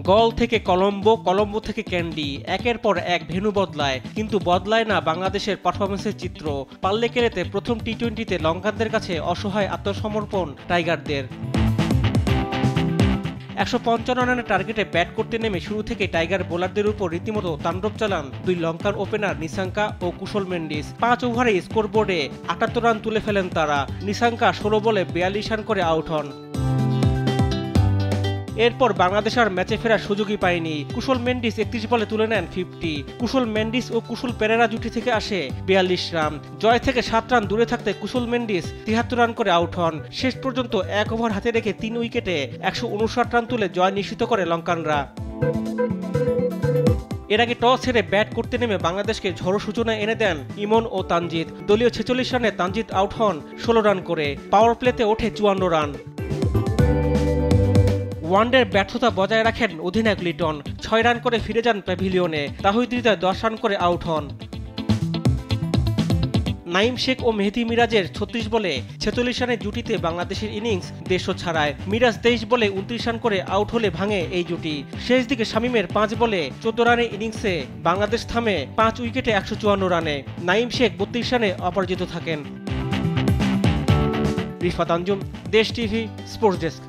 গল থেকে কলম্বো, কলম্বো থেকে ক্যান্ডি, একের পর এক ভেন্যু বদলায়, কিন্তু বদলায় না বাংলাদেশের পারফরমেন্সের চিত্র। পাল্লেকেরেতে প্রথম টি-20তে লঙ্কানদের কাছে অসহায় আত্মসমর্পণ টাইগারদের। ১৫৫ রানের টার্গেটে ব্যাট করতে নেমে শুরু থেকে টাইগার বোলারদের উপর রীতিমতো তাণ্ডব চালান দুই লঙ্কান ওপেনার নিসাঙ্কা ও কুশল মেন্ডিস। ৫ ওভারে স্কোরবোর্ডে ৭৮ রান তুলে ফেলেন তারা। নিসাঙ্কা ১৬ বলে ৪২ রান করে আউট হন। এরপর বাংলাদেশ আর ম্যাচে ফেরার সুযোগই পায়নি। কুশল মেন্ডিস ৩১ বলে তুলে নেন 50। কুশল মেন্ডিস ও কুশল পেরেরা জুটি থেকে আসে ৪২ রান। জয় থেকে ৭ রান দূরে থাকতে কুশল মেন্ডিস ৭৩ রান করে আউট হন। শেষ পর্যন্ত ১ ওভার হাতে রেখে ৩ উইকেটে ১৫৯ রান তুলে জয় নিশ্চিত করে লঙ্কানরা। এর আগে টস হেরে ব্যাট করতে নেমে বাংলাদেশকে ঝড়ো সূচনা এনে দেন ইমন ও তানজিদ। দলীয় ৪৬ রানে তানজিদ আউট হন ১৬ রান করে। পাওয়ার প্লেতে ওঠে ৫৪ রান। ওয়ানডের ব্যর্থতা বজায় রাখেন অধিনায়ক লিটন। ৬ রান করে ফিরে যান প্যাভিলিয়নে। তাহিদ হৃদয় ১০ রান করে আউট হন। নাঈম শেখ ও মেহেদী মিরাজের ৩৬ বলে ৪৬ রানের জুটিতে বাংলাদেশের ইনিংস দেশও ছাড়ায়। মিরাজ ২৩ বলে ২৯ রান করে আউট হলে ভাঙে এই জুটি। শেষ দিকে শামীমের ৫ বলে ১৪ রানের ইনিংসে বাংলাদেশ থামে ৫ উইকেটে ১৫৪ রানে। নাঈম শেখ ৩২ রানে অপরাজিত থাকেন। রিফাত আঞ্জুম, দেশ টিভি, স্পোর্টস ডেস্ক।